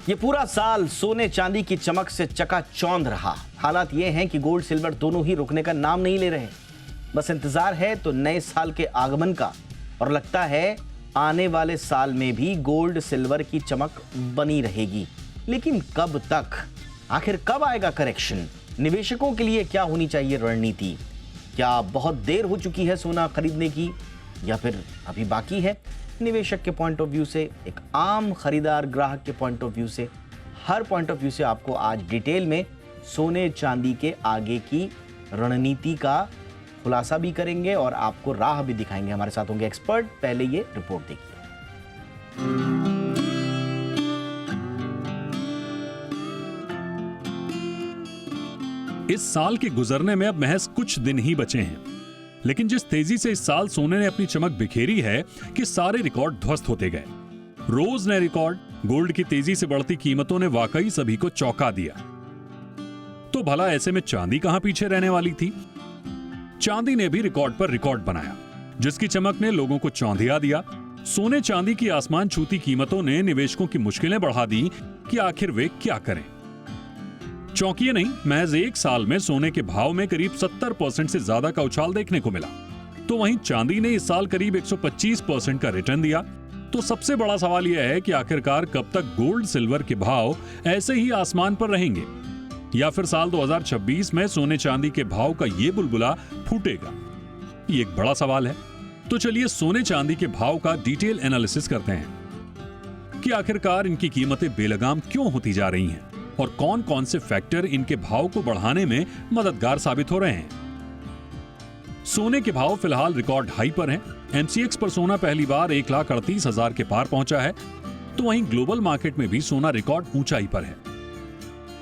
ये पूरा साल सोने चांदी की चमक से चकाचौंध रहा। हालात ये हैं कि गोल्ड सिल्वर दोनों ही रुकने का नाम नहीं ले रहे। बस इंतजार है तो नए साल के आगमन का, और लगता है आने वाले साल में भी गोल्ड सिल्वर की चमक बनी रहेगी। लेकिन कब तक? आखिर कब आएगा करेक्शन? निवेशकों के लिए क्या होनी चाहिए रणनीति? क्या बहुत देर हो चुकी है सोना खरीदने की, या फिर अभी बाकी है? निवेशक के पॉइंट ऑफ व्यू से, एक आम खरीदार ग्राहक के पॉइंट ऑफ व्यू से, हर पॉइंट ऑफ व्यू से आपको आज डिटेल में सोने चांदी के आगे की रणनीति का खुलासा भी करेंगे और आपको राह भी दिखाएंगे। हमारे साथ होंगे एक्सपर्ट। पहले ये रिपोर्ट देखिए। इस साल के गुजरने में अब महज कुछ दिन ही बचे हैं, लेकिन जिस तेजी से इस साल सोने ने अपनी चमक बिखेरी है कि सारे रिकॉर्ड ध्वस्त होते गए। रोज नए रिकॉर्ड। गोल्ड की तेजी से बढ़ती कीमतों ने वाकई सभी को चौंका दिया। तो भला ऐसे में चांदी कहां पीछे रहने वाली थी? चांदी ने भी रिकॉर्ड पर रिकॉर्ड बनाया, जिसकी चमक ने लोगों को चौंधिया दिया। सोने चांदी की आसमान छूती कीमतों ने निवेशकों की मुश्किलें बढ़ा दी कि आखिर वे क्या करें। चौंकिए नहीं, महज एक साल में सोने के भाव में करीब 70% से ज्यादा का उछाल देखने को मिला। तो वहीं चांदी ने इस साल करीब 125% का रिटर्न दिया। तो सबसे बड़ा सवाल यह है कि आखिरकार कब तक गोल्ड सिल्वर के भाव ऐसे ही आसमान पर रहेंगे, या फिर साल 2026 में सोने चांदी के भाव का ये बुलबुला फूटेगा? ये एक बड़ा सवाल है। तो चलिए सोने चांदी के भाव का डिटेल एनालिसिस करते हैं कि आखिरकार इनकी कीमतें बेलगाम क्यों होती जा रही हैं और कौन कौन से फैक्टर इनके भाव को बढ़ाने में मददगार साबित हो रहे हैं। सोने के भाव फिलहाल रिकॉर्ड हाई पर हैं। एमसीएक्स पर सोना पहली बार 1,38,000 के पार पहुंचा है। तो वहीं ग्लोबल मार्केट में भी सोना रिकॉर्ड ऊंचाई पर है।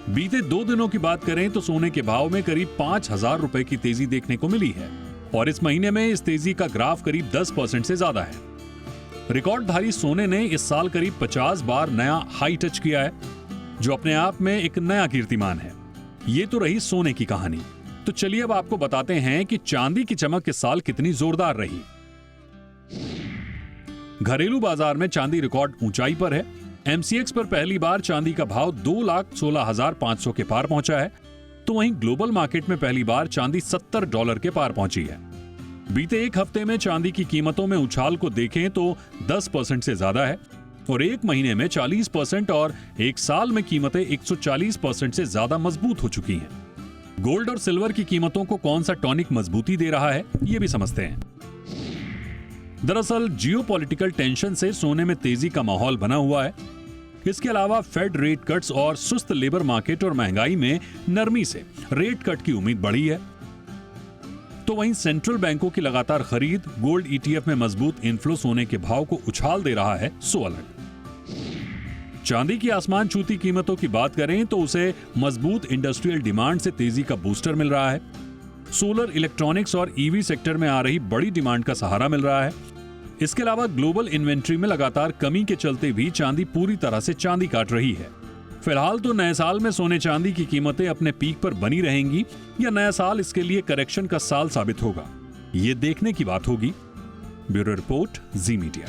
बीते 2 दिनों की बात करें तो सोने के भाव में करीब 5,000 रुपए की तेजी देखने को मिली है, और इस महीने में इस तेजी का ग्राफ करीब 10% से ज्यादा है। रिकॉर्डधारी सोने ने इस साल करीब 50 बार नया हाई टच किया है, जो अपने आप में एक नया कीर्तिमान है। ये तो रही सोने की कहानी। तो चलिए अब आपको बताते हैं कि चांदी की चमक इस साल कितनी जोरदार रही। घरेलू बाजार में चांदी रिकॉर्ड ऊंचाई पर है। एमसीएक्स पर पहली बार चांदी का भाव $2,16,500 के पार पहुंचा है। तो वहीं ग्लोबल मार्केट में पहली बार चांदी $70 के पार पहुंची है। बीते एक हफ्ते में चांदी की कीमतों में उछाल को देखें तो 10% से ज्यादा है, और एक महीने में 40% और एक साल में कीमतें 140% से ज्यादा मजबूत हो चुकी हैं। गोल्ड और सिल्वर की कीमतों को कौन सा टॉनिक मजबूती दे रहा है, ये भी समझते हैं। दरअसल जियोपॉलिटिकल टेंशन से सोने में तेजी का माहौल बना हुआ है। इसके अलावा फेड रेट कट्स और सुस्त लेबर मार्केट और महंगाई में नरमी से रेट कट की उम्मीद बढ़ी है। तो वहीं सेंट्रल बैंकों की लगातार खरीद गोल्ड ईटीएफ में मजबूत इनफ्लो सोने के भाव को उछाल दे रहा है, सो अलग। चांदी की आसमान छूती कीमतों की बात करें तो उसे मजबूत इंडस्ट्रियल डिमांड से तेजी का बूस्टर मिल रहा है। सोलर, इलेक्ट्रॉनिक्स और ईवी सेक्टर में आ रही बड़ी डिमांड का सहारा मिल रहा है। इसके अलावा ग्लोबल इन्वेंट्री में लगातार कमी के चलते भी चांदी पूरी तरह से चांदी काट रही है। फिलहाल तो नए साल में सोने चांदी की कीमतें अपने पीक पर बनी रहेंगी, या नया साल इसके लिए करेक्शन का साल साबित होगा, ये देखने की बात होगी। ब्यूरो रिपोर्ट, जी मीडिया।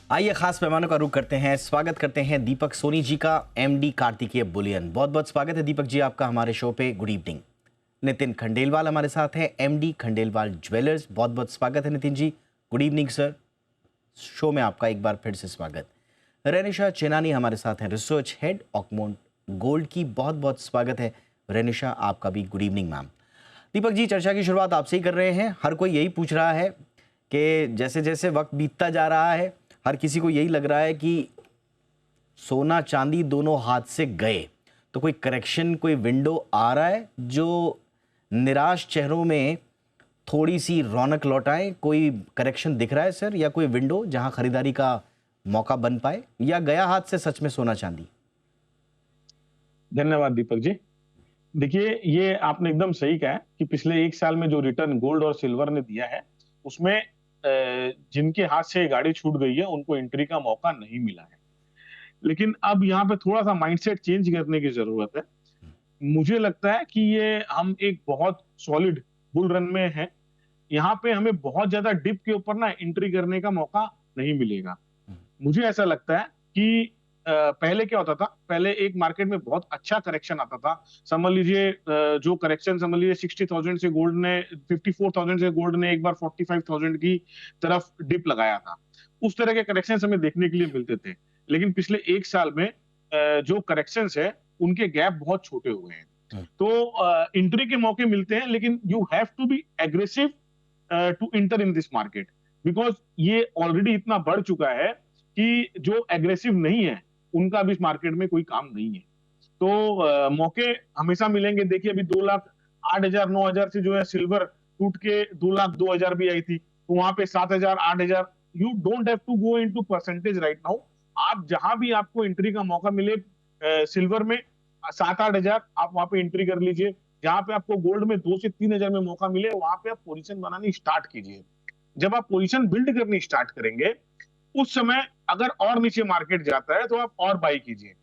आइए खास मेहमानों का रुख करते हैं। स्वागत करते हैं दीपक सोनी जी का, एमडी कार्तिकेय बुलियन। बहुत बहुत स्वागत है दीपक जी आपका हमारे शो पे। Good evening. नितिन खंडेलवाल हमारे साथ हैं, एमडी खंडेलवाल ज्वेलर्स। बहुत बहुत स्वागत है Nitin ji. Good evening sir. Show में आपका एक बार फिर से स्वागत। रेनिशा चेनानी हमारे साथ हैं, रिसर्च हेड ऑकमोंट गोल्ड की। बहुत बहुत स्वागत है रेनिशा आपका भी। Good evening ma'am. Deepak ji, चर्चा की शुरुआत आपसे ही कर रहे हैं। हर कोई यही पूछ रहा है कि जैसे जैसे वक्त बीतता जा रहा है, हर किसी को यही लग रहा है कि सोना चांदी दोनों हाथ से गए। तो कोई करेक्शन, कोई विंडो आ रहा है जो निराश चेहरों में थोड़ी सी रौनक लौटाए? कोई करेक्शन दिख रहा है सर, या कोई विंडो जहां खरीदारी का मौका बन पाए, या गया हाथ से सच में सोना चांदी? धन्यवाद दीपक जी। देखिए, ये आपने एकदम सही कहा कि पिछले एक साल में जो रिटर्न गोल्ड और सिल्वर ने दिया है, उसमें जिनके हाथ से गाड़ी छूट गई है उनको एंट्री का मौका नहीं मिला है। लेकिन अब यहाँ पे थोड़ा सा माइंडसेट चेंज करने की जरूरत है। मुझे लगता है कि ये हम एक बहुत सॉलिड बुल रन में है। यहाँ पे हमें बहुत ज्यादा डिप के ऊपर ना एंट्री करने का मौका नहीं मिलेगा। मुझे ऐसा लगता है कि पहले क्या होता था, पहले एक मार्केट में बहुत अच्छा करेक्शन आता था। समझ लीजिए जो करेक्शन समझ लीजिए 60,000 से गोल्ड ने 54,000 से गोल्ड ने एक बार 45,000 की तरफ डिप लगाया था। उस तरह के करेक्शन हमें देखने के लिए मिलते थे। लेकिन पिछले एक साल में जो करेक्शंस है उनके गैप बहुत छोटे हुए हैं। तो एंट्री के मौके मिलते हैं, लेकिन you have to be aggressive to enter in this market, because ये ऑलरेडी इतना बढ़ चुका है कि जो एग्रेसिव नहीं है उनका भी इस मार्केट में कोई काम नहीं है। तो मौके हमेशा मिलेंगे। देखिए अभी 2,08,000 9,000 से जो है सिल्वर टूट के 2,02,000 भी आई थी, तो वहां पे 7,000 8,000। You don't have to go into percentage right now. आप जहां भी आपको एंट्री का मौका मिले सिल्वर में 7-8 हजार आप वहां पे एंट्री कर लीजिए। जहां पे आपको गोल्ड में 2 से 3 हजार में मौका मिले वहां पे आप पोजीशन बनानी स्टार्ट कीजिए। जब आप पोजीशन बिल्ड करनी स्टार्ट करेंगे उस समय अगर और नीचे मार्केट जाता है तो आप और बाई कीजिए।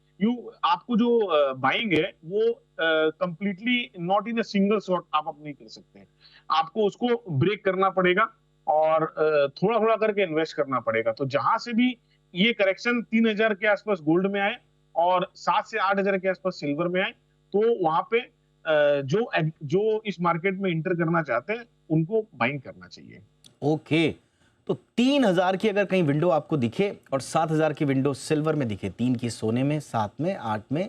आपको जो बाइंग है वो completely not in a single shot आप नहीं कर सकते हैं। आपको उसको ब्रेक करना पड़ेगा और थोड़ा थोड़ा करके इन्वेस्ट करना पड़ेगा। तो जहां से भी ये करेक्शन 3,000 के आसपास गोल्ड में आए और 7 से 8,000 के आसपास सिल्वर में आए, तो वहां पे जो इस मार्केट में इंटर करना चाहते हैं उनको बाइंग करना चाहिए। ओके, तो 3,000 की अगर कहीं विंडो आपको दिखे और 7,000 की विंडो सिल्वर में दिखे, 3 की सोने में, 7 में, 8 में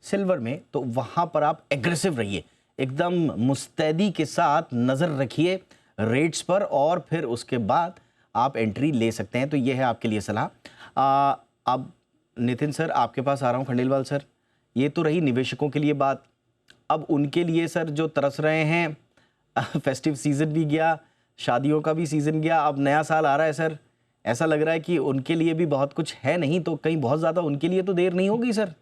सिल्वर में, तो वहां पर आप एग्रेसिव रहिए, एकदम मुस्तैदी के साथ नजर रखिए रेट्स पर और फिर उसके बाद आप एंट्री ले सकते हैं। तो यह है आपके लिए सलाह। अब नितिन सर आपके पास आ रहा हूं, खंडेलवाल सर, ये तो रही निवेशकों के लिए बात। अब उनके लिए सर जो तरस रहे हैं, फेस्टिव सीजन भी गया, शादियों का भी सीजन गया, अब नया साल आ रहा है सर, ऐसा लग रहा है कि उनके लिए भी बहुत कुछ है, नहीं तो कहीं बहुत ज्यादा उनके लिए तो देर नहीं होगी सर।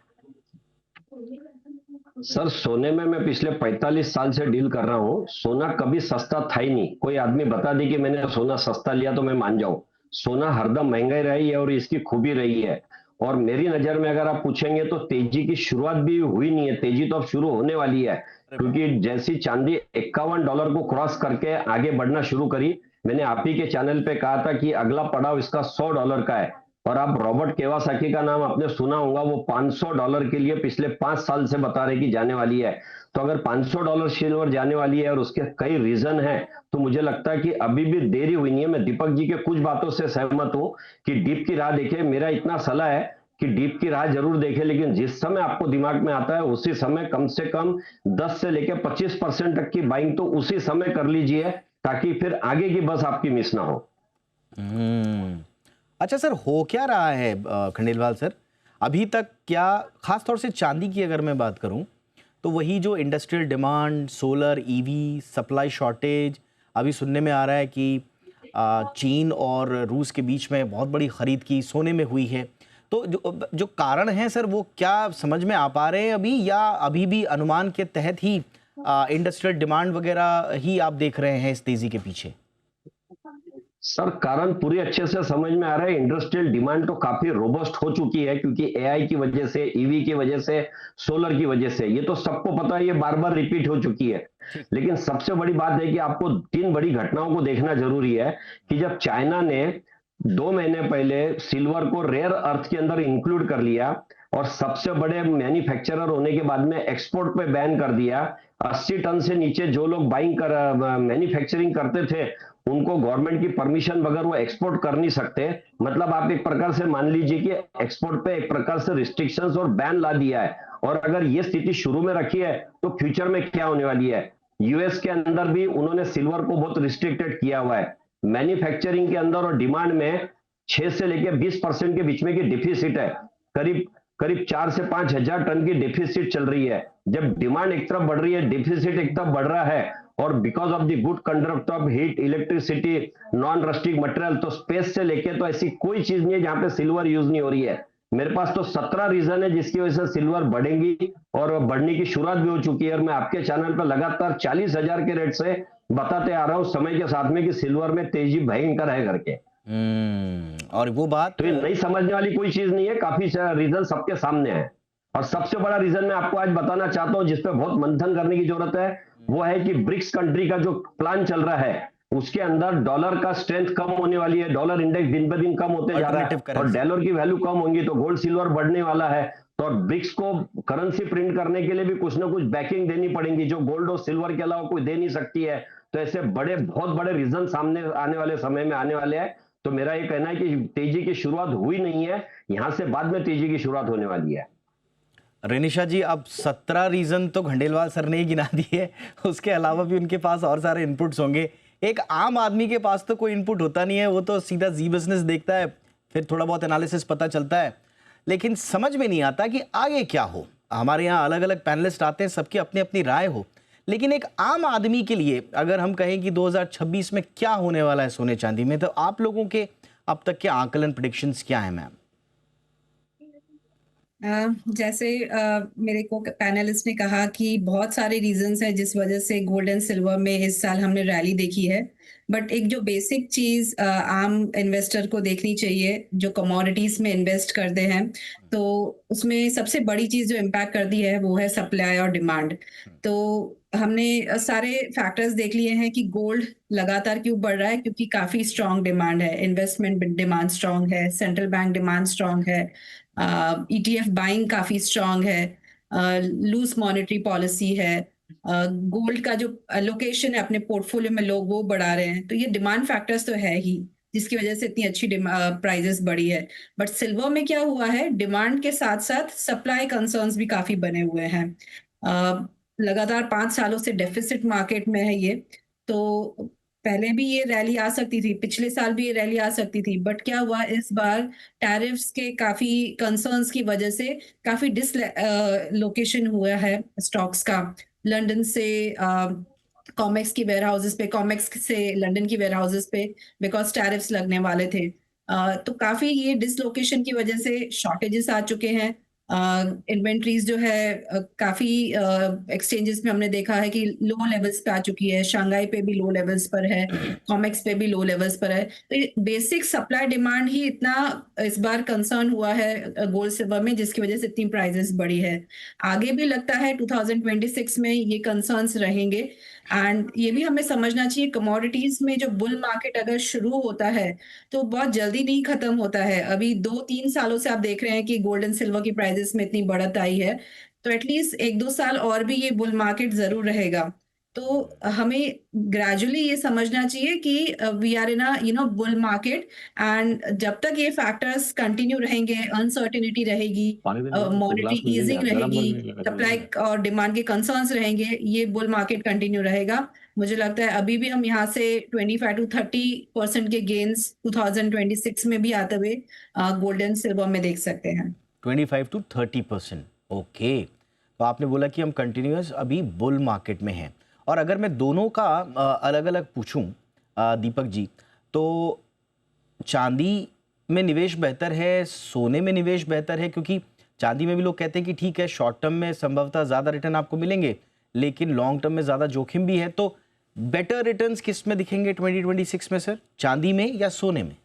सर सोने में मैं पिछले 45 साल से डील कर रहा हूँ। सोना कभी सस्ता था ही नहीं। कोई आदमी बता दे कि मैंने सोना सस्ता लिया तो मैं मान जाऊं। सोना हरदम महंगा ही रही है और इसकी खूबी रही है। और मेरी नजर में अगर आप पूछेंगे तो तेजी की शुरुआत भी हुई नहीं है, तेजी तो अब शुरू होने वाली है। क्योंकि जैसी चांदी $51 को क्रॉस करके आगे बढ़ना शुरू करी, मैंने आप ही के चैनल पे कहा था कि अगला पड़ाव इसका $100 का है। और आप रॉबर्ट केवासाकी का नाम आपने सुना होगा, वो $500 के लिए पिछले 5 साल से बता रहे कि जाने वाली है। तो अगर $500 सिल्वर जाने वाली है और उसके कई रीजन है, तो मुझे लगता है कि अभी भी देरी हुई नहीं है। मैं दीपक जी के कुछ बातों से सहमत हूं कि डीप की राह देखे। मेरा इतना सलाह है कि डीप की राह जरूर देखे, लेकिन जिस समय आपको दिमाग में आता है उसी समय कम से कम 10 से लेकर 25% तक की बाइंग तो उसी समय कर लीजिए, ताकि फिर आगे की बस आपकी मिस ना हो। अच्छा सर, हो क्या रहा है खंडेलवाल सर अभी तक? क्या खास तौर से चांदी की अगर मैं बात करूं तो वही जो industrial demand, solar, EV, supply shortage, अभी सुनने में आ रहा है कि चीन और रूस के बीच में बहुत बड़ी खरीद की सोने में हुई है। तो जो कारण हैं सर वो क्या समझ में आ पा रहे हैं अभी, या अभी भी अनुमान के तहत ही इंडस्ट्रियल डिमांड वगैरह ही आप देख रहे हैं इस तेजी के पीछे? सर कारण पूरी अच्छे से समझ में आ रहा है। इंडस्ट्रियल डिमांड तो काफी रोबस्ट हो चुकी है, क्योंकि एआई की वजह से, ईवी की वजह से, सोलर की वजह से। ये तो सबको पता है, ये बार बार रिपीट हो चुकी है। लेकिन सबसे बड़ी बात है कि आपको 3 बड़ी घटनाओं को देखना जरूरी है। कि जब चाइना ने 2 महीने पहले सिल्वर को रेयर अर्थ के अंदर इंक्लूड कर लिया और सबसे बड़े मैन्युफैक्चरर होने के बाद में एक्सपोर्ट पे बैन कर दिया, 80 टन से नीचे जो लोग बाइंग कर मैन्युफैक्चरिंग करते थे उनको गवर्नमेंट की परमिशन बगैर वो एक्सपोर्ट कर नहीं सकते। मतलब आप एक प्रकार से मान लीजिए कि एक्सपोर्ट पे एक प्रकार से रिस्ट्रिक्शंस और बैन ला दिया है। और अगर ये स्थिति शुरू में रखी है तो फ्यूचर में क्या होने वाली है। यूएस के अंदर भी उन्होंने सिल्वर को बहुत रिस्ट्रिक्टेड किया हुआ है। मैन्युफैक्चरिंग के अंदर और डिमांड में 6 से लेकर 20% के बीच में की डिफिसिट है। करीब करीब 4 से 5 हजार टन की डिफिसिट चल रही है। जब डिमांड एक तरफ बढ़ रही है, डिफिसिट एक तरफ बढ़ रहा है, और because of the good conduct of heat, electricity, non rustic material, तो स्पेस से लेके तो ऐसी कोई चीज नहीं है जहां पे सिल्वर यूज नहीं हो रही है। मेरे पास तो 17 रीजन है जिसकी वजह से सिल्वर बढ़ेंगी और बढ़ने की शुरुआत भी हो चुकी है। और मैं आपके चैनल पर लगातार 40,000 के रेट से बताते आ रहा हूं समय के साथ में कि सिल्वर में तेजी भयंकर है करके। और वो बात तो ये नहीं समझने वाली कोई चीज नहीं है, काफी रीजन सबके सामने है। और सबसे बड़ा रीजन मैं आपको आज बताना चाहता हूं जिसपे बहुत मंथन करने की जरूरत है, वो है कि ब्रिक्स कंट्री का जो प्लान चल रहा है उसके अंदर डॉलर का स्ट्रेंथ कम होने वाली है, डॉलर इंडेक्स दिन ब दिन कम होते जा रहा है Alternative और currency. डॉलर की वैल्यू कम होंगी तो गोल्ड सिल्वर बढ़ने वाला है। तो ब्रिक्स को करेंसी प्रिंट करने के लिए भी कुछ ना कुछ बैकिंग देनी पड़ेगी जो गोल्ड और सिल्वर के अलावा कोई दे नहीं सकती है। तो ऐसे बहुत बड़े रीजन सामने आने वाले समय में आने वाले हैं। तो मेरा ये कहना है कि तेजी की शुरुआत हुई नहीं है, यहां से बाद में तेजी की शुरुआत होने वाली है। रेनिशा जी, अब 17 रीजन तो खंडेलवाल सर ने ही गिना दिए, उसके अलावा भी उनके पास और सारे इनपुट्स होंगे। एक आम आदमी के पास तो कोई इनपुट होता नहीं है, वो तो सीधा जी बिजनेस देखता है, फिर थोड़ा बहुत एनालिसिस पता चलता है, लेकिन समझ में नहीं आता कि आगे क्या हो। हमारे यहाँ अलग अलग पैनलिस्ट आते हैं, सबकी अपनी अपनी राय हो, लेकिन एक आम आदमी के लिए अगर हम कहें कि 2026 में क्या होने वाला है सोने चांदी में, तो आप लोगों के अब तक के आकलन, प्रेडिक्शंस क्या है मैम? जैसे मेरे को पैनलिस्ट ने कहा कि बहुत सारे रीजंस हैं जिस वजह से गोल्ड एंड सिल्वर में इस साल हमने रैली देखी है, बट एक जो बेसिक चीज आम इन्वेस्टर को देखनी चाहिए जो कमोडिटीज में इन्वेस्ट करते हैं, तो उसमें सबसे बड़ी चीज जो इम्पैक्ट करती है वो है सप्लाई और डिमांड। तो हमने सारे फैक्टर्स देख लिए हैं कि गोल्ड लगातार क्यों बढ़ रहा है, क्योंकि काफी स्ट्रांग डिमांड है, इन्वेस्टमेंट डिमांड स्ट्रांग है, सेंट्रल बैंक डिमांड स्ट्रांग है, ETF बाइंग काफी स्ट्रांग है, लूज मॉनेटरी पॉलिसी है, गोल्ड का जो एलोकेशन है अपने पोर्टफोलियो में लोग वो बढ़ा रहे हैं। तो ये डिमांड फैक्टर्स तो है ही जिसकी वजह से इतनी अच्छी प्राइजेस बढ़ी है। बट सिल्वर में क्या हुआ है, डिमांड के साथ साथ सप्लाई कंसर्न्स भी काफी बने हुए हैं। लगातार 5 सालों से डेफिसिट मार्केट में है ये। तो पहले भी ये रैली आ सकती थी, पिछले साल भी ये रैली आ सकती थी, बट क्या हुआ इस बार टैरिफ्स के काफी कंसर्न्स की वजह से काफी डिसलोकेशन हुआ है स्टॉक्स का। लंदन से कॉमेक्स की वेयर हाउसेस पे, कॉमेक्स से लंदन की वेयर हाउसेस पे, बिकॉज टैरिफ्स लगने वाले थे। तो काफी ये डिसलोकेशन की वजह से शॉर्टेजेस आ चुके हैं। इन्वेंट्रीज जो है काफी एक्सचेंजेस में हमने देखा है कि लो लेवल्स पे आ चुकी है, शंघाई पे भी लो लेवल्स पर है, कॉमेक्स पे भी लो लेवल्स पर है। तो बेसिक सप्लाई डिमांड ही इतना इस बार कंसर्न हुआ है गोल्ड सिल्वर में, जिसकी वजह से इतनी प्राइसेस बढ़ी है। आगे भी लगता है 2026 में ये कंसर्न्स रहेंगे। एंड ये भी हमें समझना चाहिए कमोडिटीज में जो बुल मार्केट अगर शुरू होता है तो बहुत जल्दी नहीं खत्म होता है। अभी 2-3 सालों से आप देख रहे हैं कि गोल्ड एंड सिल्वर की प्राइसेस में इतनी बढ़त आई है, तो एटलीस्ट 1-2 साल और भी ये बुल मार्केट जरूर रहेगा। तो हमें ग्रेजुअली ये समझना चाहिए कि we are in a bull market, and जब तक ये फैक्टर्स कंटिन्यू रहेंगे, अनसर्टेनिटी रहेगी, मॉनेटरी ईजिंग रहेगी, सप्लाई और डिमांड के कंसर्न्स रहेंगे, ये बुल मार्केट कंटिन्यू रहेगा। मुझे लगता है अभी भी हम यहाँ से 25-30% के गेन्स 2026 में भी आते हुए गोल्ड एंड सिल्वर में देख सकते हैं। 25-30%, ओके। तो आपने बोला कि हम कंटिन्यूअस अभी बुल मार्केट में हैं, और अगर मैं दोनों का अलग अलग पूछूं दीपक जी, तो चांदी में निवेश बेहतर है, सोने में निवेश बेहतर है? क्योंकि चांदी में भी लोग कहते हैं कि ठीक है, शॉर्ट टर्म में संभवतः ज़्यादा रिटर्न आपको मिलेंगे, लेकिन लॉन्ग टर्म में ज़्यादा जोखिम भी है। तो बेटर रिटर्न्स किस में दिखेंगे 2026 में सर, चांदी में या सोने में?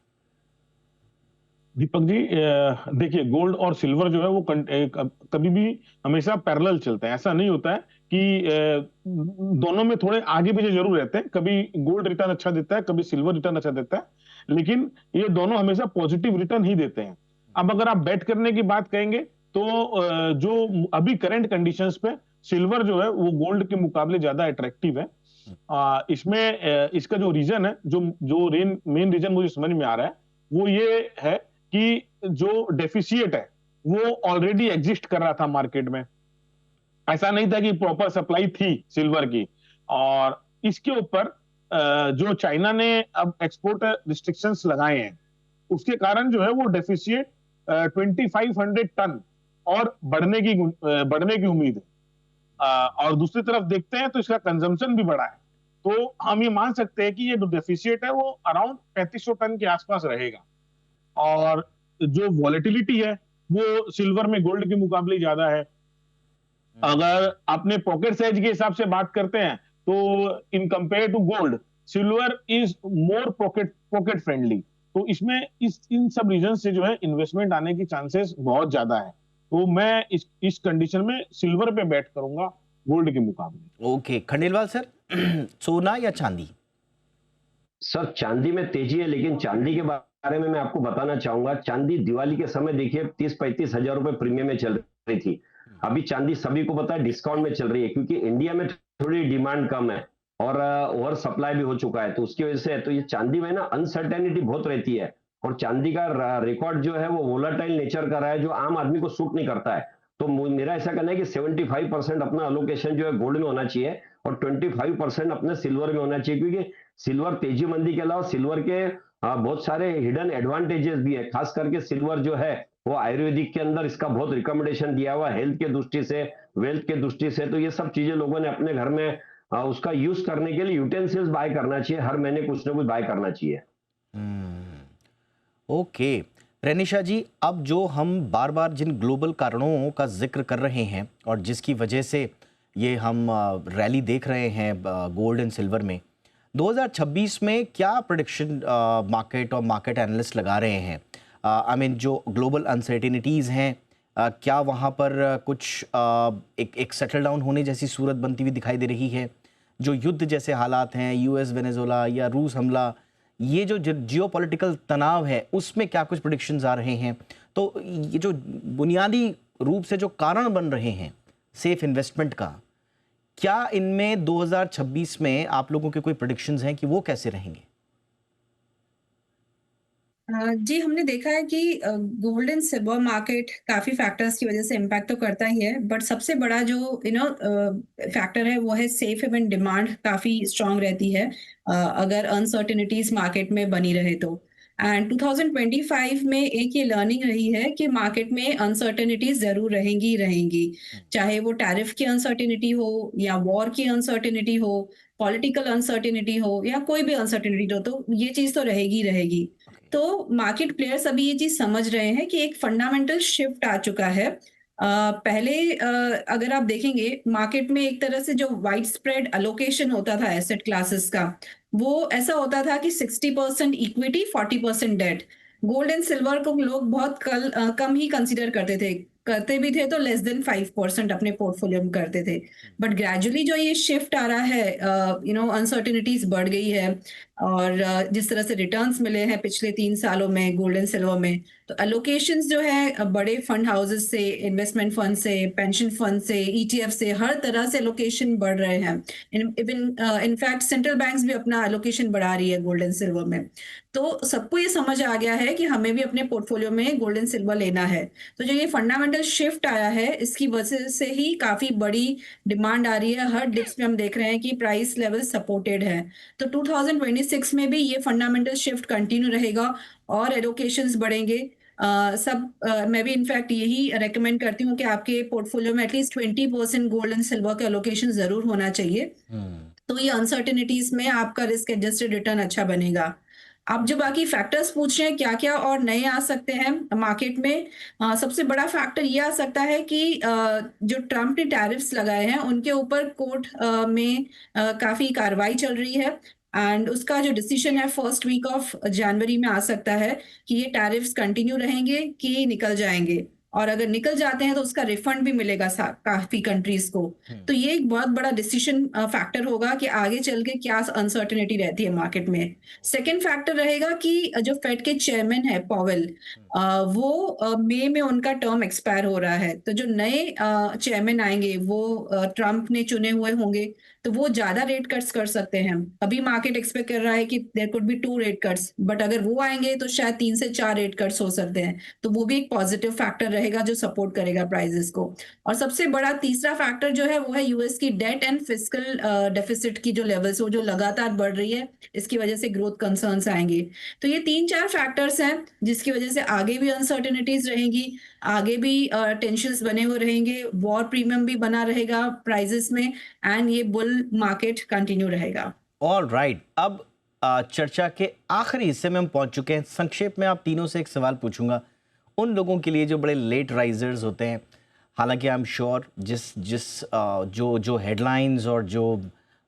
दीपक जी, देखिए, गोल्ड और सिल्वर जो है वो कभी भी हमेशा पैरेलल चलते हैं। ऐसा नहीं होता है कि दोनों में थोड़े आगे पीछे जरूर रहते हैं। कभी गोल्ड रिटर्न अच्छा देता है, कभी सिल्वर रिटर्न अच्छा देता है, लेकिन ये दोनों हमेशा पॉजिटिव रिटर्न ही देते हैं। अब अगर आप बेट करने की बात कहेंगे तो जो अभी करंट कंडीशंस पे सिल्वर जो है वो गोल्ड के मुकाबले ज्यादा अट्रैक्टिव है। इसमें इसका जो रीजन है, जो मेन रीजन मुझे समझ में आ रहा है, वो ये है कि जो डेफिसिएट है वो ऑलरेडी एग्जिस्ट कर रहा था मार्केट में। ऐसा नहीं था कि प्रॉपर सप्लाई थी सिल्वर की, और इसके ऊपर जो चाइना ने अब एक्सपोर्ट रिस्ट्रिक्शंस लगाए हैं, उसके कारण जो है वो डेफिसिएट 2500 टन और बढ़ने की उम्मीद है। और दूसरी तरफ देखते हैं तो इसका कंजम्पशन भी बढ़ा है। तो हम ये मान सकते हैं कि ये जो डेफिसिएट है वो अराउंड 3500 टन के आसपास रहेगा। और जो वॉलेटिलिटी है वो सिल्वर में गोल्ड के मुकाबले ज्यादा है। अगर अपने पॉकेट साइज के हिसाब से बात करते हैं तो in compare to gold, silver is more pocket friendly. तो इसमें इन सब रीजन से जो है इन्वेस्टमेंट आने की चांसेस बहुत ज्यादा है। तो मैं इस कंडीशन में सिल्वर पे बैट करूंगा गोल्ड के मुकाबले। ओके, खंडेलवाल सर, सोना या चांदी? सर चांदी में तेजी है, लेकिन चांदी के बारे में मैं आपको बताना चाहूंगा, चांदी दिवाली के समय देखिए 30-35 हजार रुपए प्रीमियम में चल रही थी। अभी चांदी सभी को पता है डिस्काउंट में चल रही है, क्योंकि इंडिया में थोड़ी डिमांड कम है और ओवर सप्लाई भी हो चुका है, तो उसकी वजह से तो ये चांदी में ना अनसर्टेनिटी बहुत रहती है। और चांदी का रिकॉर्ड जो है वो वोलाटाइल नेचर का रहा है, जो आम आदमी को सूट नहीं करता है। तो मेरा ऐसा कहना है कि 75% अपना अलोकेशन जो है गोल्ड में होना चाहिए और 25% अपने सिल्वर में होना चाहिए, क्योंकि सिल्वर तेजी मंदी के अलावा सिल्वर के बहुत सारे हिडन एडवांटेजेस भी है। खास करके सिल्वर जो है वो आयुर्वेदिक के अंदर इसका बहुत रिकमेंडेशन दिया हुआ, हेल्थ के दृष्टि से, वेल्थ के दृष्टि से। तो ये सब चीजें लोगों ने अपने घर में उसका यूज करने के लिए यूटेंसिल्स बाय करना चाहिए, हर महीने कुछ ना कुछ बाय करना चाहिए। ओके रेनिशा जी, अब जो हम बार बार जिन ग्लोबल कारणों का जिक्र कर रहे हैं और जिसकी वजह से ये हम रैली देख रहे हैं गोल्ड एंड सिल्वर में, 2026 में क्या प्रेडिक्शन मार्केट और मार्केट एनालिस्ट लगा रहे हैं? आई मीन जो ग्लोबल अनसर्टेनिटीज़ हैं, क्या वहाँ पर कुछ एक सेटल डाउन होने जैसी सूरत बनती हुई दिखाई दे रही है? जो युद्ध जैसे हालात हैं, यूएस वेनेजुला या रूस हमला, ये जो जियोपॉलिटिकल तनाव है, उसमें क्या कुछ प्रेडिक्शंस आ रहे हैं? तो ये जो बुनियादी रूप से जो कारण बन रहे हैं सेफ इन्वेस्टमेंट का, क्या इनमें 2026 में आप लोगों के कोई प्रेडिक्शंस हैं कि वो कैसे रहेंगे? जी, हमने देखा है कि गोल्ड एंड सिल्वर मार्केट काफ़ी फैक्टर्स की वजह से इम्पैक्ट तो करता ही है, बट सबसे बड़ा जो फैक्टर है वो है सेफ हेवन डिमांड काफ़ी स्ट्रांग रहती है अगर अनसर्टेनिटीज मार्केट में बनी रहे तो। एंड 2025 में एक ये लर्निंग रही है कि मार्केट में अनसर्टेनिटीज ज़रूर रहेंगी ही रहेंगी, चाहे वो टैरिफ की अनसर्टेनिटी हो या वॉर की अनसर्टेनिटी हो, पॉलिटिकल अनसर्टेनिटी हो या कोई भी अनसर्टेनिटी हो, तो ये चीज़ तो रहेगी ही रहेगी। तो मार्केट प्लेयर्स अभी ये चीज समझ रहे हैं कि एक फंडामेंटल शिफ्ट आ चुका है। पहले अगर आप देखेंगे मार्केट में एक तरह से जो वाइड स्प्रेड अलोकेशन होता था एसेट क्लासेस का, वो ऐसा होता था कि 60% equity 40% debt. Gold and silver को लोग बहुत कम ही कंसीडर करते भी थे तो लेस देन 5% अपने पोर्टफोलियो में करते थे। बट ग्रेजुअली जो ये शिफ्ट आ रहा है, अनसर्टेनिटीज बढ़ गई है और जिस तरह से रिटर्न्स मिले हैं पिछले 3 सालों में गोल्ड एंड सिल्वर में, तो एलोकेशंस जो है बड़े फंड हाउसेस से, इन्वेस्टमेंट फंड से, पेंशन फंड से, ईटीएफ से, हर तरह से एलोकेशन बढ़ रहे हैं। इनफैक्ट सेंट्रल बैंक्स भी अपना एलोकेशन बढ़ा रही है गोल्ड एंड सिल्वर में। तो सबको ये समझ आ गया है कि हमें भी अपने पोर्टफोलियो में गोल्ड एंड सिल्वर लेना है। तो जो ये फंडामेंटल शिफ्ट आया है, इसकी वजह से ही काफी बड़ी डिमांड आ रही है। हर डिप्स में हम देख रहे हैं कि प्राइस लेवल सपोर्टेड है। तो 2026 में भी ये फंडामेंटल शिफ्ट कंटिन्यू रहेगा और एलोकेशंस बढ़ेंगे। मैं भी इनफैक्ट यही रेकमेंड करती हूँ कि आपके पोर्टफोलियो में एटलीस्ट 20% गोल्ड एंड सिल्वर का एलोकेशन जरूर होना चाहिए। तो ये अनसर्टेनिटीज में आपका रिस्क एडजस्टेड रिटर्न अच्छा बनेगा। आप जो बाकी फैक्टर्स पूछ रहे हैं क्या क्या और नए आ सकते हैं मार्केट में, सबसे बड़ा फैक्टर ये आ सकता है कि जो ट्रम्प ने टैरिफ्स लगाए हैं उनके ऊपर कोर्ट में काफी कार्रवाई चल रही है एंड उसका जो डिसीजन है फर्स्ट वीक ऑफ जनवरी में आ सकता है कि ये टैरिफ्स कंटिन्यू रहेंगे कि निकल जाएंगे, और अगर निकल जाते हैं तो उसका रिफंड भी मिलेगा काफी कंट्रीज को। तो ये एक बहुत बड़ा डिसीजन फैक्टर होगा कि आगे चल के क्या अनसर्टेनिटी रहती है मार्केट में। सेकेंड फैक्टर रहेगा कि जो फेड के चेयरमैन है पॉवेल, वो मई में उनका टर्म एक्सपायर हो रहा है, तो जो नए चेयरमैन आएंगे वो ट्रम्प ने चुने हुए होंगे, तो वो ज्यादा रेट कट्स कर सकते हैं। अभी मार्केट एक्सपेक्ट कर रहा है कि there could be 2 rate cuts, but अगर वो आएंगे तो शायद 3 से 4 रेट कट्स हो सकते हैं। तो वो भी एक पॉजिटिव फैक्टर रहेगा जो सपोर्ट करेगा प्राइसेस को। और सबसे बड़ा तीसरा फैक्टर जो है वो है यूएस की डेट एंड फिस्कल डेफिसिट की जो लेवल्स हो जो लगातार बढ़ रही है, इसकी वजह से ग्रोथ कंसर्न्स आएंगे। तो ये 3-4 फैक्टर्स हैं जिसकी वजह से आगे भी अनसर्टेनिटीज रहेंगी, आगे भी टेंशंस बने हुए रहेंगे, वॉर प्रीमियम भी बना रहेगा प्राइसेस में एंड ये बुल मार्केट कंटिन्यू रहेगा। ऑल राइट, अब चर्चा के आखिरी हिस्से में हम पहुंच चुके हैं। संक्षेप में आप तीनों से एक सवाल पूछूंगा उन लोगों के लिए जो बड़े लेट राइजर्स होते हैं। हालांकि आई एम श्योर जो हेडलाइंस और जो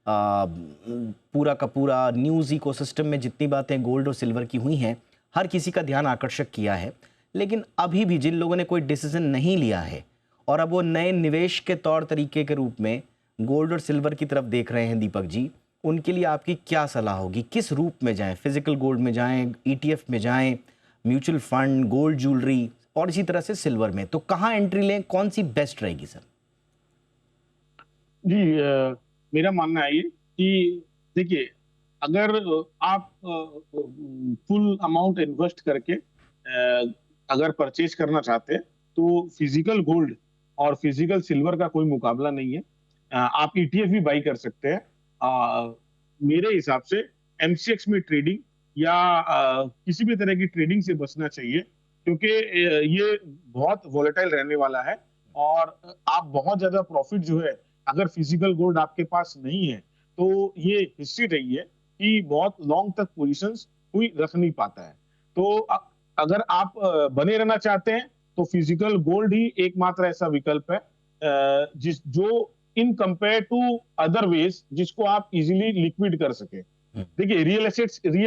पूरा का पूरा न्यूज़ इकोसिस्टम में जितनी बातें गोल्ड और सिल्वर की हुई हैं, हर किसी का ध्यान आकर्षक किया है। लेकिन अभी भी जिन लोगों ने कोई डिसीजन नहीं लिया है और अब वो नए निवेश के तौर तरीके के रूप में गोल्ड और सिल्वर की तरफ देख रहे हैं, दीपक जी, उनके लिए आपकी क्या सलाह होगी? किस रूप में जाएं? फिजिकल गोल्ड में जाएं, ईटीएफ में जाएं, म्यूचुअल फंड, गोल्ड ज्वेलरी और इसी तरह से सिल्वर में? तो कहाँ एंट्री लें? कौन सी बेस्ट रहेगी सर? जी, मेरा मानना है ये कि देखिए, अगर आप फुल अमाउंट इन्वेस्ट करके अगर परचेज करना चाहते हैं तो फिजिकल गोल्ड और फिजिकल सिल्वर का कोई मुकाबला नहीं है। आप ईटीएफ भी बाई कर सकते हैं। मेरे हिसाब से एमसीएक्स में ट्रेडिंग या किसी भी तरह की ट्रेडिंग से बचना चाहिए, क्योंकि ये बहुत वोलेटाइल रहने वाला है और आप बहुत ज्यादा प्रॉफिट जो है, अगर फिजिकल गोल्ड आपके पास नहीं है तो ये हिस्ट्री रही है कि बहुत लॉन्ग तक पोजीशंस कोई रख नहीं पाता है। तो अगर आप बने रहना चाहते हैं तो फिजिकल गोल्ड ही एकमात्र ऐसा विकल्प है जो in compare to other ways जिसको आप इजीली लिक्विड कर सके। देखिए, रियल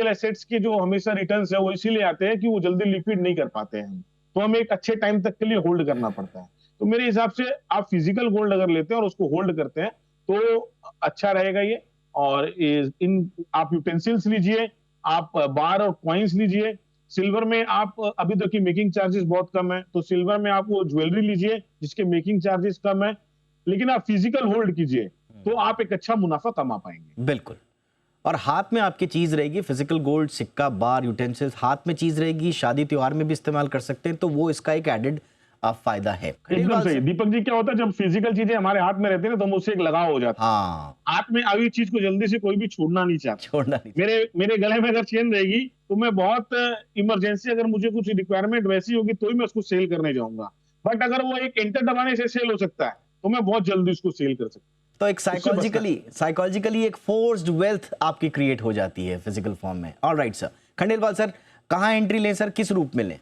एसेट्स के जो हमेशा रिटर्न्स है वो इसीलिए आते हैं कि वो जल्दी लिक्विड नहीं कर पाते हैं, तो हमें एक अच्छे टाइम तक के लिए होल्ड करना पड़ता है। तो मेरे हिसाब से आप फिजिकल गोल्ड अगर लेते हैं और उसको होल्ड करते हैं तो अच्छा रहेगा ये। और इन आप यूटेंसिल्स लीजिए, आप बार और कॉइन्स लीजिए। सिल्वर में आप अभी देखिए मेकिंग चार्जेस बहुत कम है, तो सिल्वर में आप वो ज्वेलरी लीजिए जिसके मेकिंग चार्जेस कम है, लेकिन आप फिजिकल होल्ड कीजिए तो आप एक अच्छा मुनाफा कमा पाएंगे। बिल्कुल। और हाथ में आपकी चीज रहेगी, फिजिकल गोल्ड, सिक्का, बार, यूटेंसिल्स हाथ में चीज रहेगी, शादी त्योहार में भी इस्तेमाल कर सकते हैं, तो वो इसका एक एडेड फायदा है। एकदम सही दीपक जी। क्या होता है जब फिजिकल चीजें हमारे हाथ में रहती है ना तो हम उससे एक लगाव हो जाता है। हाँ, हाथ में आई चीज को जल्दी से कोई भी छोड़ना नहीं चाहता। छोड़ना नहीं। मेरे गले में अगर चेन रहेगी तो मैं बहुत इमरजेंसी, अगर मुझे कुछ रिक्वायरमेंट वैसी होगी तो ही मैं उसको सेल करने जाऊंगा, बट अगर वो एक एंटर दबाने से सेल हो सकता है तो मैं बहुत जल्दी उसको सेल कर सकता हूँ। तो एक साइकोलॉजिकली एक फोर्स्ड वेल्थ आपकी क्रिएट हो जाती है फिजिकल फॉर्म में। Alright sir. खंडेलवाल सर, कहाँ एंट्री लें सर, किस रूप में लें?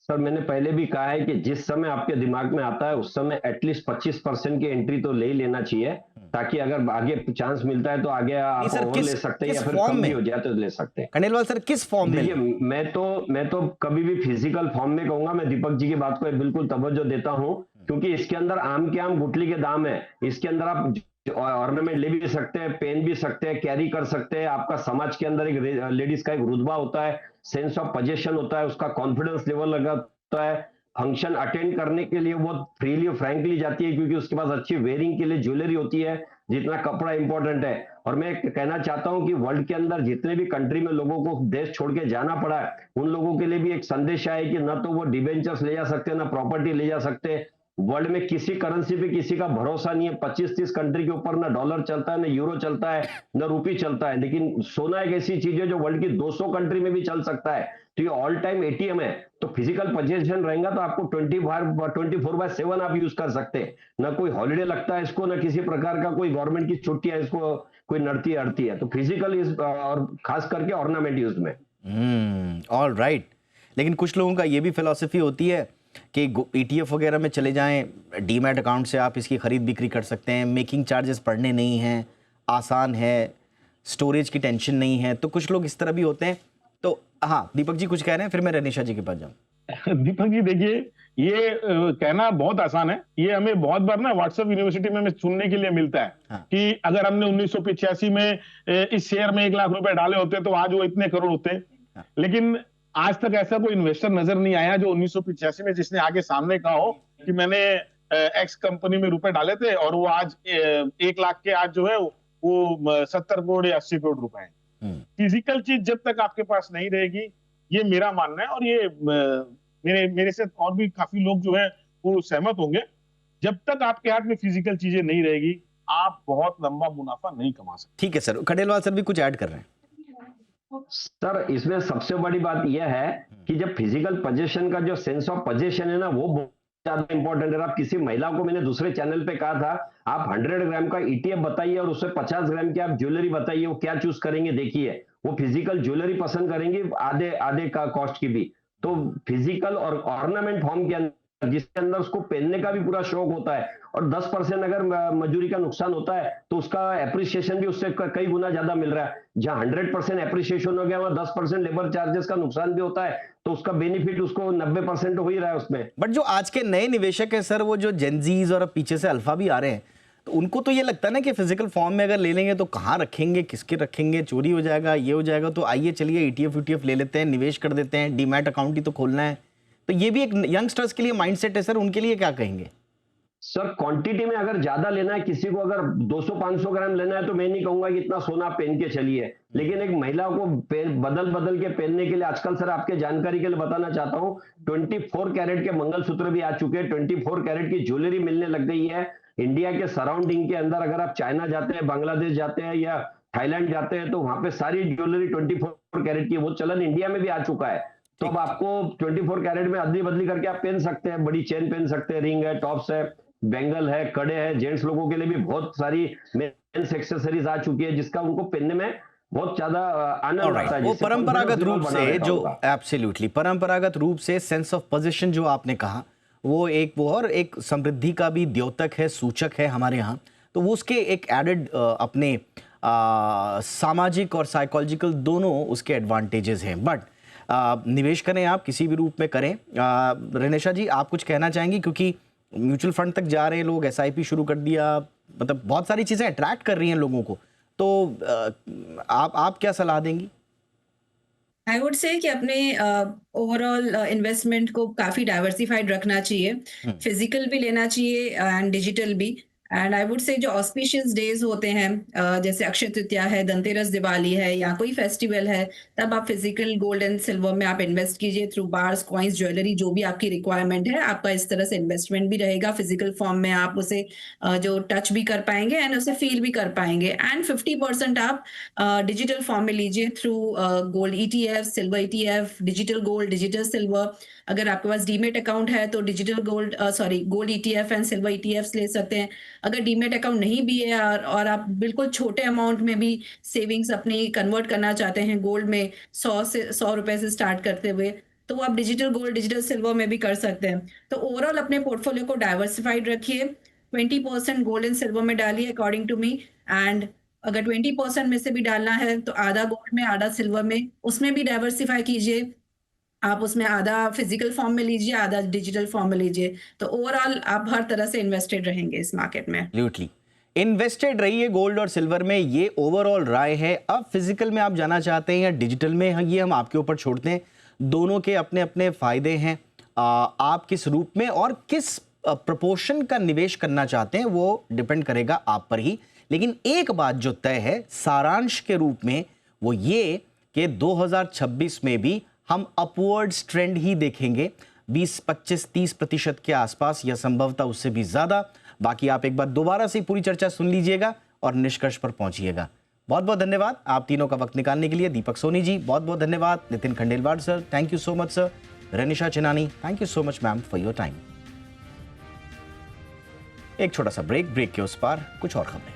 सर, मैंने पहले भी कहा है कि जिस समय आपके दिमाग में आता है उस समय एटलीस्ट 25% की एंट्री तो ले ही लेना चाहिए, ताकि अगर आगे चांस मिलता है तो आगे आप सर, और ले सकते हैं या फिर फॉर्म कम भी में हो जाए तो ले सकते हैं। खंडेलवाल सर, किस फॉर्म में? देखिए, मैं तो कभी भी फिजिकल फॉर्म में कहूंगा। मैं दीपक जी की बात को बिल्कुल तवज्जो देता हूं, क्योंकि इसके अंदर आम के आम गुठली के दाम है। इसके अंदर आप ऑर्नामेंट ले भी सकते हैं, पहन भी सकते हैं, कैरी कर सकते हैं। आपका समाज के अंदर एक लेडीज का एक रुतबा होता है, सेंस ऑफ पोजीशन होता है, उसका कॉन्फिडेंस लेवल लगता है। फंक्शन अटेंड करने के लिए वो फ्रीली और फ्रैंकली जाती है, क्योंकि उसके पास अच्छी वेयरिंग के लिए ज्वेलरी होती है, जितना कपड़ा इंपॉर्टेंट है। और मैं कहना चाहता हूं कि वर्ल्ड के अंदर जितने भी कंट्री में लोगों को देश छोड़ के जाना पड़ा है, उन लोगों के लिए भी एक संदेश है कि ना तो वो डिबेंचर्स ले जा सकते, ना प्रॉपर्टी ले जा सकते। वर्ल्ड में किसी करेंसी पे किसी का भरोसा नहीं है। 25-30 कंट्री के ऊपर ना डॉलर चलता है, ना यूरो चलता है, ना रुपी चलता है, लेकिन सोना एक ऐसी चीज है जो वर्ल्ड की 200 कंट्री में भी चल सकता है। तो ये ऑल टाइम एटीएम है। तो फिजिकल पोजीशन रहेगा तो आपको 24/7 आप यूज कर सकते हैं। ना कोई हॉलिडे लगता है इसको, ना किसी प्रकार का कोई गवर्नमेंट की छुट्टी है इसको कोई नड़ती अड़ती है। तो फिजिकल इस और खास करके ऑर्नामेंट यूज में। All right. लेकिन कुछ लोगों का ये भी फिलॉसफी होती है कि ईटीएफ वगैरह में चले जाएं, डीमैट अकाउंट से आप इसकी खरीद बिक्री कर सकते हैं, मेकिंग चार्जेस पड़ने नहीं हैं, आसान है, स्टोरेज की टेंशन नहीं है। तो कुछ लोग इस तरह भी होते हैं। तो हाँ, दीपक जी कुछ कह रहे हैं, फिर मैं रनिशा जी के पास जाऊं। दीपक जी देखिए, ये कहना बहुत आसान है। ये हमें बहुत बार ना व्हाट्सएप यूनिवर्सिटी में हमें सुनने के लिए मिलता है। हाँ। कि अगर हमने 1985 में इस शेयर में 1 लाख रुपए डाले होते तो आज वो इतने करोड़ होते। हाँ। लेकिन आज तक ऐसा कोई इन्वेस्टर नजर नहीं आया जो 1985 में जिसने आगे सामने कहा हो कि मैंने एक्स कंपनी में रुपए डाले थे और वो आज 1 लाख के आज जो है वो 70 करोड़ या 80 करोड़ रुपए है। फिजिकल चीज जब तक आपके पास नहीं रहेगी, ये मेरा मानना है और ये मेरे से और भी काफी लोग जो है वो सहमत होंगे, जब तक आपके हाथ में फिजिकल चीजें नहीं रहेगी आप बहुत लंबा मुनाफा नहीं कमा सकते। ठीक है सर। खंडेलवाल सर भी कुछ ऐड कर रहे हैं। सर, इसमें सबसे बड़ी बात यह है कि जब फिजिकल पोजीशन का जो सेंस ऑफ पोजीशन है ना, वो बहुत ज्यादा इंपॉर्टेंट है। आप किसी महिला को, मैंने दूसरे चैनल पे कहा था, आप 100 ग्राम का ईटीएफ बताइए और उससे 50 ग्राम की आप ज्वेलरी बताइए, वो क्या चूज करेंगे देखिए। वो फिजिकल ज्वेलरी पसंद करेंगे आधे का कॉस्ट की भी। तो फिजिकल और ऑर्नामेंट फॉर्म के अंदर जिसके अंदर उसको पहनने का भी पूरा शौक होता है, और 10% अगर मजदूरी का नुकसान होता है तो उसका एप्रिसिएशन भी उससे कई गुना ज्यादा मिल रहा है। जहां 100% एप्रिसिएशन हो गया, वहां 10% लेबर चार्जेस का नुकसान भी होता है, तो उसका बेनिफिट उसको 90% हो ही रहा है उसमें। बट जो आज के नए निवेशक हैं सर, वो जो जेनजीज और पीछे से अल्फा भी आ रहे हैं, तो उनको तो ये लगता है ना कि फिजिकल फॉर्म में अगर ले लेंगे तो कहाँ रखेंगे, किसके रखेंगे, चोरी हो जाएगा, ये हो जाएगा, तो आइए चलिए ईटीएफ ले लेते हैं, निवेश कर देते हैं, डीमैट अकाउंट ही तो खोलना है। तो ये भी एक यंगस्टर्स के लिए माइंडसेट है सर, उनके लिए क्या कहेंगे? सर क्वांटिटी में अगर ज्यादा लेना है, किसी को अगर 200-500 ग्राम लेना है, तो मैं नहीं कहूंगा कि इतना सोना पहन के चलिए, लेकिन एक महिला को बदल के पहनने के लिए आजकल सर आपके जानकारी के लिए बताना चाहता हूं, 24 कैरेट के मंगलसूत्र भी आ चुके हैं, 24 कैरेट की ज्वेलरी मिलने लग गई है। इंडिया के सराउंडिंग के अंदर अगर आप चाइना जाते हैं, बांग्लादेश जाते हैं या थाईलैंड जाते हैं, तो वहां पे सारी ज्वेलरी 24 कैरेट की, वो चलन इंडिया में भी आ चुका है। तो अब आपको 24 कैरेट में अदली बदली करके आप पहन सकते हैं, बड़ी चेन पहन सकते हैं, रिंग है, टॉप्स है, बेंगल है, कड़े हैं। जेंट्स लोगों के लिए भी बहुत सारी मेंस एक्सेसरीज आ चुकी है, जिसका उनको पहनने में बहुत ज्यादा आनंद आता है। वो परंपरागत रूप से जो एब्सोल्युटली परंपरागत रूप से सेंस ऑफ पोजीशन जो आपने कहा, वो एक समृद्धि का भी द्योतक है, सूचक है हमारे यहाँ। तो वो उसके एक एडेड अपने सामाजिक और साइकोलॉजिकल दोनों उसके एडवांटेजेस हैं। बट निवेश करें आप किसी भी रूप में करें। रेनेशा जी, आप कुछ कहना चाहेंगी? क्योंकि म्यूचुअल फंड तक जा रहे हैं लोग, एसआईपी शुरू कर दिया, मतलब बहुत सारी चीजें अट्रैक्ट कर रही हैं लोगों को, तो आप क्या सलाह देंगी? आई वुड से कि अपने ओवरऑल इन्वेस्टमेंट को काफी डाइवर्सिफाइड रखना चाहिए, फिजिकल भी लेना चाहिए एंड डिजिटल भी। एंड आई वुड से जो ऑस्पिशियस डेज होते हैं, जैसे अक्षय तृतीया है, धनतेरस, दिवाली है, या कोई फेस्टिवल है, तब आप फिजिकल गोल्ड एंड सिल्वर में आप इन्वेस्ट कीजिए थ्रू बार्स, कॉइन्स, ज्वेलरी, जो भी आपकी रिक्वायरमेंट है। आपका इस तरह से इन्वेस्टमेंट भी रहेगा, फिजिकल फॉर्म में आप उसे जो टच भी कर पाएंगे एंड उसे फील भी कर पाएंगे। एंड 50% आप डिजिटल फॉर्म में लीजिए through gold ETF, silver ETF, digital gold, digital silver. अगर आपके पास डीमेट अकाउंट है तो digital gold gold ETF and silver ETFs ले सकते हैं। अगर डीमेट अकाउंट नहीं भी है और आप बिल्कुल छोटे अमाउंट में भी सेविंग्स अपनी कन्वर्ट करना चाहते हैं गोल्ड में, 100 रुपए से स्टार्ट करते हुए, तो वो आप डिजिटल गोल्ड, डिजिटल सिल्वर में भी कर सकते हैं। तो ओवरऑल अपने पोर्टफोलियो को डाइवर्सिफाइड रखिए, 20% गोल्ड एंड सिल्वर में डालिए अकॉर्डिंग टू मी। एंड अगर 20% में से भी डालना है तो आधा गोल्ड में, आधा सिल्वर में, उसमें भी डाइवर्सिफाई कीजिए। आप उसमें आधा फिजिकल फॉर्म में लीजिए, आधा डिजिटल फॉर्म में लीजिए, तो ओवरऑल आप हर तरह से इन्वेस्टेड रहेंगे इस मार्केट में। एब्सोल्युटली इन्वेस्टेड रहिए गोल्ड और सिल्वर में, ये ओवरऑल राय है। अब फिजिकल में आप जाना चाहते हैं या डिजिटल में, ये हम आपके ऊपर छोड़ते हैं। दोनों के अपने अपने फायदे हैं। आप किस रूप में और किस प्रोपोर्शन का निवेश करना चाहते हैं वो डिपेंड करेगा आप पर ही। लेकिन एक बात जो तय है सारांश के रूप में, वो ये कि 2026 में भी हम अपवर्ड्स ट्रेंड ही देखेंगे, 20, 25, 30% के आसपास, या संभवतः उससे भी ज्यादा। बाकी आप एक बार दोबारा से पूरी चर्चा सुन लीजिएगा और निष्कर्ष पर पहुंचिएगा। बहुत बहुत धन्यवाद आप तीनों का वक्त निकालने के लिए। दीपक सोनी जी बहुत बहुत धन्यवाद। Nitin Khandelwal sir, thank you so much sir. Renisha Chainani, thank you so much ma'am for your time. एक छोटा सा ब्रेक के उस पार कुछ और खबरें।